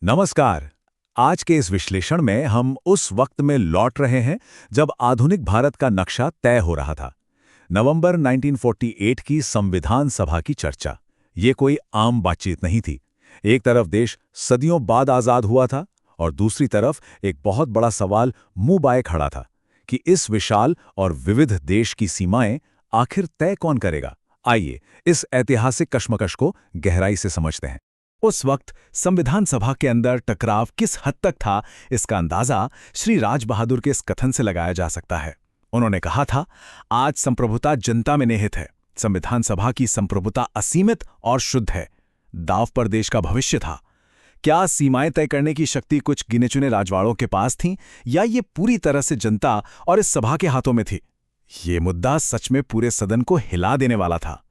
नमस्कार। आज के इस विश्लेषण में हम उस वक्त में लौट रहे हैं जब आधुनिक भारत का नक्शा तय हो रहा था। नवंबर 1948 की संविधान सभा की चर्चा। ये कोई आम बातचीत नहीं थी। एक तरफ देश सदियों बाद आजाद हुआ था और दूसरी तरफ एक बहुत बड़ा सवाल मुंह बाए खड़ा था कि इस विशाल और विविध देश की सीमाएं आखिर तय कौन करेगा। आइए इस ऐतिहासिक कश्मकश को गहराई से समझते हैं। उस वक्त संविधान सभा के अंदर टकराव किस हद तक था, इसका अंदाजा श्री राज बहादुर के इस कथन से लगाया जा सकता है। उन्होंने कहा था, आज संप्रभुता जनता में निहित है। संविधान सभा की संप्रभुता असीमित और शुद्ध है। दांव पर देश का भविष्य था। क्या सीमाएं तय करने की शक्ति कुछ गिने चुने राजवाड़ों के पास थी या ये पूरी तरह से जनता और इस सभा के हाथों में थी? ये मुद्दा सच में पूरे सदन को हिला देने वाला था।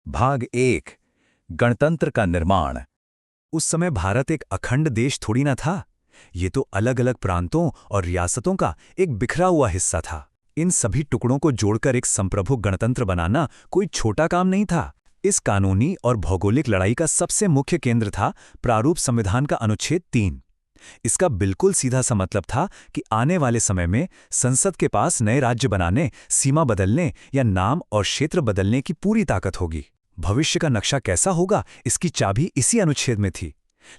भाग 1 गणतंत्र का निर्माण। उस समय भारत एक अखंड देश थोड़ी ना था। ये तो अलग अलग प्रांतों और रियासतों का एक बिखरा हुआ हिस्सा था। इन सभी टुकड़ों को जोड़कर एक संप्रभु गणतंत्र बनाना कोई छोटा काम नहीं था। इस कानूनी और भौगोलिक लड़ाई का सबसे मुख्य केंद्र था प्रारूप संविधान का अनुच्छेद 3। इसका बिल्कुल सीधा सा मतलब था कि आने वाले समय में संसद के पास नए राज्य बनाने, सीमा बदलने या नाम और क्षेत्र बदलने की पूरी ताकत होगी। भविष्य का नक्शा कैसा होगा, इसकी चाबी इसी अनुच्छेद में थी।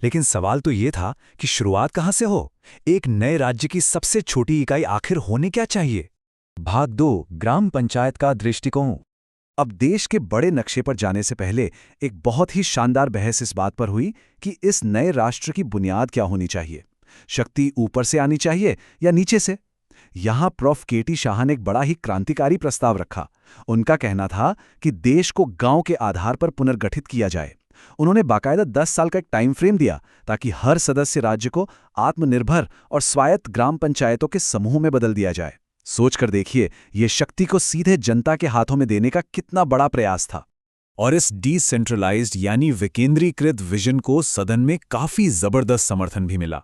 लेकिन सवाल तो ये था कि शुरुआत कहां से हो? एक नए राज्य की सबसे छोटी इकाई आखिर होने क्या चाहिए? भाग 2 ग्राम पंचायत का दृष्टिकोण। अब देश के बड़े नक्शे पर जाने से पहले एक बहुत ही शानदार बहस इस बात पर हुई कि इस नए राष्ट्र की बुनियाद क्या होनी चाहिए। शक्ति ऊपर से आनी चाहिए या नीचे से? यहां प्रोफ केटी शाह ने एक बड़ा ही क्रांतिकारी प्रस्ताव रखा। उनका कहना था कि देश को गांव के आधार पर पुनर्गठित किया जाए। उन्होंने बाकायदा 10 साल का एक टाइम फ्रेम दिया ताकि हर सदस्य राज्य को आत्मनिर्भर और स्वायत्त ग्राम पंचायतों के समूह में बदल दिया जाए। सोचकर देखिए, ये शक्ति को सीधे जनता के हाथों में देने का कितना बड़ा प्रयास था। और इस डिसेंट्रलाइज्ड यानी विकेंद्रीकृत विजन को सदन में काफी जबरदस्त समर्थन भी मिला।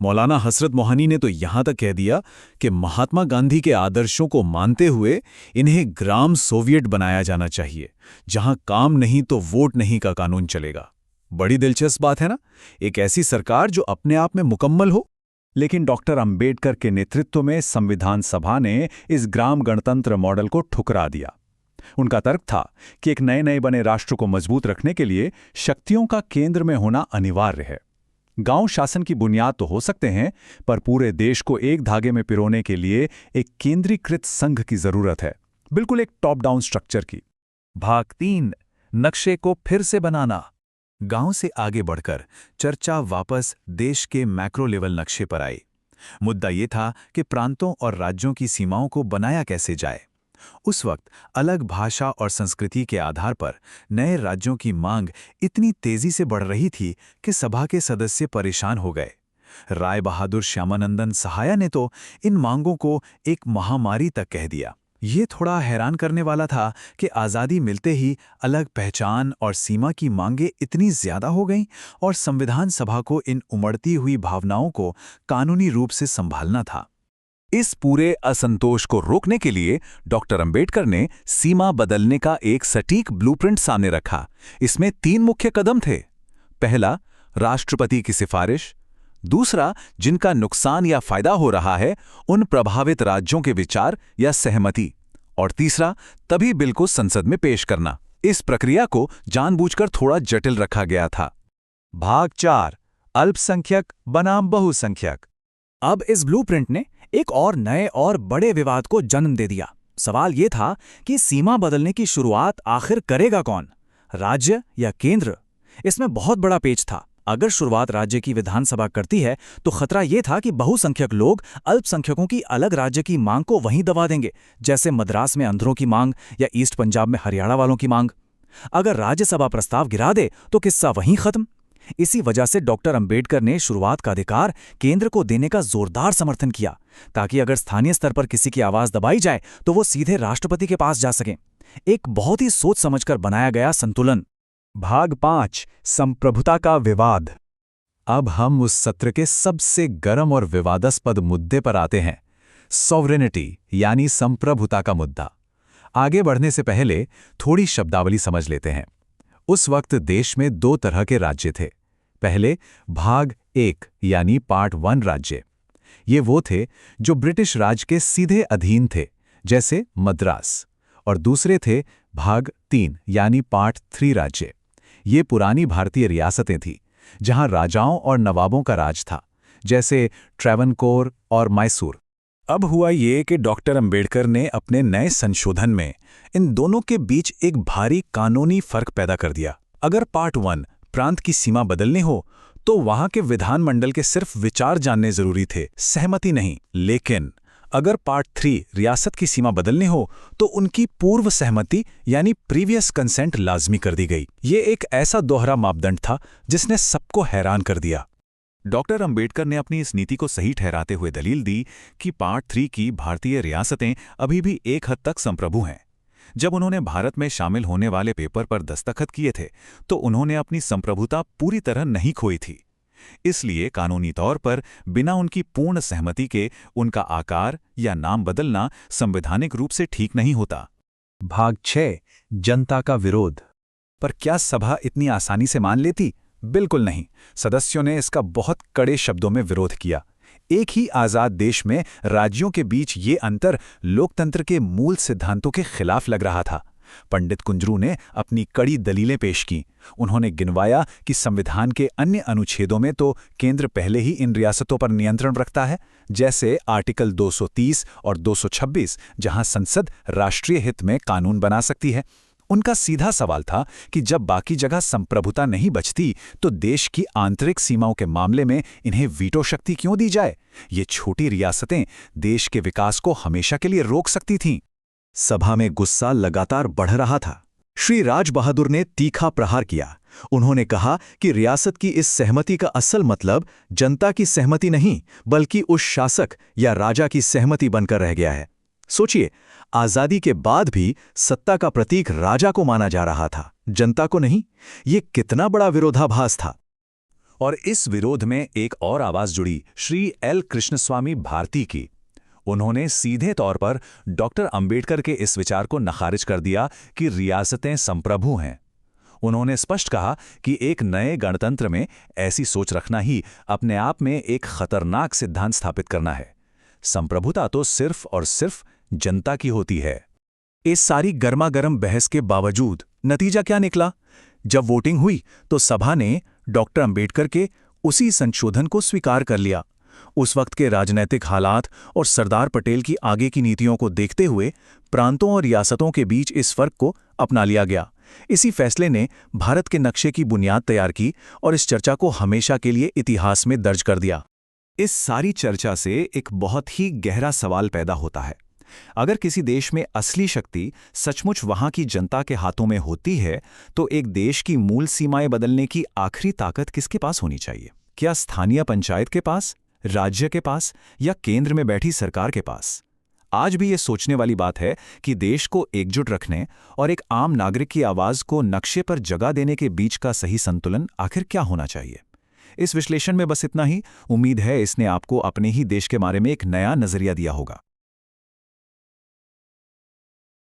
मौलाना हसरत मोहानी ने तो यहां तक कह दिया कि महात्मा गांधी के आदर्शों को मानते हुए इन्हें ग्राम सोवियत बनाया जाना चाहिए, जहां काम नहीं तो वोट नहीं का कानून चलेगा। बड़ी दिलचस्प बात है ना, एक ऐसी सरकार जो अपने आप में मुकम्मल हो। लेकिन डॉक्टर अंबेडकर के नेतृत्व में संविधान सभा ने इस ग्राम गणतंत्र मॉडल को ठुकरा दिया। उनका तर्क था कि एक नए नए बने राष्ट्र को मजबूत रखने के लिए शक्तियों का केंद्र में होना अनिवार्य है। गांव शासन की बुनियाद तो हो सकते हैं, पर पूरे देश को एक धागे में पिरोने के लिए एक केंद्रीकृत संघ की जरूरत है, बिल्कुल एक टॉप डाउन स्ट्रक्चर की। भाग 3 नक्शे को फिर से बनाना। गांव से आगे बढ़कर चर्चा वापस देश के मैक्रो लेवल नक्शे पर आई। मुद्दा ये था कि प्रांतों और राज्यों की सीमाओं को बनाया कैसे जाए। उस वक्त अलग भाषा और संस्कृति के आधार पर नए राज्यों की मांग इतनी तेजी से बढ़ रही थी कि सभा के सदस्य परेशान हो गए। राय बहादुर श्यामानंदन सहाया ने तो इन मांगों को एक महामारी तक कह दिया। ये थोड़ा हैरान करने वाला था कि आज़ादी मिलते ही अलग पहचान और सीमा की मांगें इतनी ज्यादा हो गईं और संविधान सभा को इन उमड़ती हुई भावनाओं को कानूनी रूप से संभालना था। इस पूरे असंतोष को रोकने के लिए डॉक्टर अंबेडकर ने सीमा बदलने का एक सटीक ब्लूप्रिंट सामने रखा। इसमें 3 मुख्य कदम थे। पहला, राष्ट्रपति की सिफारिश। दूसरा, जिनका नुकसान या फायदा हो रहा है उन प्रभावित राज्यों के विचार या सहमति। और तीसरा, तभी बिल को संसद में पेश करना। इस प्रक्रिया को जानबूझकर थोड़ा जटिल रखा गया था। भाग 4 अल्पसंख्यक बनाम बहुसंख्यक। अब इस ब्लूप्रिंट ने एक और नए और बड़े विवाद को जन्म दे दिया। सवाल ये था कि सीमा बदलने की शुरुआत आखिर करेगा कौन, राज्य या केंद्र? इसमें बहुत बड़ा पेच था। अगर शुरुआत राज्य की विधानसभा करती है तो खतरा यह था कि बहुसंख्यक लोग अल्पसंख्यकों की अलग राज्य की मांग को वहीं दबा देंगे, जैसे मद्रास में अंधरों की मांग या ईस्ट पंजाब में हरियाणा वालों की मांग। अगर राज्यसभा प्रस्ताव गिरा दे तो किस्सा वहीं खत्म। इसी वजह से डॉक्टर अंबेडकर ने शुरुआत का अधिकार केंद्र को देने का जोरदार समर्थन किया, ताकि अगर स्थानीय स्तर पर किसी की आवाज दबाई जाए तो वो सीधे राष्ट्रपति के पास जा सकें। एक बहुत ही सोच समझकर बनाया गया संतुलन। भाग 5 संप्रभुता का विवाद। अब हम उस सत्र के सबसे गर्म और विवादास्पद मुद्दे पर आते हैं, सॉवरेनिटी यानी संप्रभुता का मुद्दा। आगे बढ़ने से पहले थोड़ी शब्दावली समझ लेते हैं। उस वक्त देश में 2 तरह के राज्य थे। पहले भाग एक यानी पार्ट 1 राज्य, ये वो थे जो ब्रिटिश राज के सीधे अधीन थे, जैसे मद्रास। और दूसरे थे भाग 3 यानी पार्ट 3 राज्य। ये पुरानी भारतीय रियासतें थीं, जहां राजाओं और नवाबों का राज था, जैसे ट्रैवनकोर और मैसूर। अब हुआ ये कि डॉक्टर अंबेडकर ने अपने नए संशोधन में इन दोनों के बीच एक भारी कानूनी फर्क पैदा कर दिया। अगर पार्ट 1 प्रांत की सीमा बदलनी हो तो वहां के विधानमंडल के सिर्फ विचार जानने जरूरी थे, सहमति नहीं। लेकिन अगर पार्ट 3 रियासत की सीमा बदलनी हो तो उनकी पूर्व सहमति यानी प्रीवियस कंसेंट लाजमी कर दी गई। ये एक ऐसा दोहरा मापदंड था जिसने सबको हैरान कर दिया। डॉक्टर अंबेडकर ने अपनी इस नीति को सही ठहराते हुए दलील दी कि पार्ट 3 की भारतीय रियासतें अभी भी एक हद तक संप्रभु हैं। जब उन्होंने भारत में शामिल होने वाले पेपर पर दस्तखत किए थे तो उन्होंने अपनी संप्रभुता पूरी तरह नहीं खोई थी। इसलिए कानूनी तौर पर बिना उनकी पूर्ण सहमति के उनका आकार या नाम बदलना संवैधानिक रूप से ठीक नहीं होता। भाग 6 जनता का विरोध। पर क्या सभा इतनी आसानी से मान लेती? बिल्कुल नहीं। सदस्यों ने इसका बहुत कड़े शब्दों में विरोध किया। एक ही आज़ाद देश में राज्यों के बीच ये अंतर लोकतंत्र के मूल सिद्धांतों के खिलाफ लग रहा था। पंडित कुंजरू ने अपनी कड़ी दलीलें पेश की। उन्होंने गिनवाया कि संविधान के अन्य अनुच्छेदों में तो केंद्र पहले ही इन रियासतों पर नियंत्रण रखता है, जैसे आर्टिकल 230 और 226, जहां संसद राष्ट्रीय हित में कानून बना सकती है। उनका सीधा सवाल था कि जब बाकी जगह संप्रभुता नहीं बचती तो देश की आंतरिक सीमाओं के मामले में इन्हें वीटो शक्ति क्यों दी जाए? ये छोटी रियासतें देश के विकास को हमेशा के लिए रोक सकती थीं। सभा में गुस्सा लगातार बढ़ रहा था। श्री राज बहादुर ने तीखा प्रहार किया। उन्होंने कहा कि रियासत की इस सहमति का असल मतलब जनता की सहमति नहीं, बल्कि उस शासक या राजा की सहमति बनकर रह गया है। सोचिए, आजादी के बाद भी सत्ता का प्रतीक राजा को माना जा रहा था, जनता को नहीं। ये कितना बड़ा विरोधाभास था। और इस विरोध में एक और आवाज जुड़ी, श्री एल कृष्णस्वामी भारती की। उन्होंने सीधे तौर पर डॉक्टर अंबेडकर के इस विचार को नखारिज कर दिया कि रियासतें संप्रभु हैं। उन्होंने स्पष्ट कहा कि एक नए गणतंत्र में ऐसी सोच रखना ही अपने आप में एक खतरनाक सिद्धांत स्थापित करना है। संप्रभुता तो सिर्फ और सिर्फ जनता की होती है। इस सारी गर्मागर्म बहस के बावजूद नतीजा क्या निकला? जब वोटिंग हुई तो सभा ने डॉक्टर अंबेडकर के उसी संशोधन को स्वीकार कर लिया। उस वक्त के राजनीतिक हालात और सरदार पटेल की आगे की नीतियों को देखते हुए प्रांतों और रियासतों के बीच इस फर्क को अपना लिया गया। इसी फैसले ने भारत के नक्शे की बुनियाद तैयार की और इस चर्चा को हमेशा के लिए इतिहास में दर्ज कर दिया। इस सारी चर्चा से एक बहुत ही गहरा सवाल पैदा होता है। अगर किसी देश में असली शक्ति सचमुच वहां की जनता के हाथों में होती है तो एक देश की मूल सीमाएं बदलने की आखिरी ताकत किसके पास होनी चाहिए? क्या स्थानीय पंचायत के पास, राज्य के पास, या केंद्र में बैठी सरकार के पास? आज भी ये सोचने वाली बात है कि देश को एकजुट रखने और एक आम नागरिक की आवाज को नक्शे पर जगह देने के बीच का सही संतुलन आखिर क्या होना चाहिए। इस विश्लेषण में बस इतना ही। उम्मीद है इसने आपको अपने ही देश के बारे में एक नया नजरिया दिया होगा।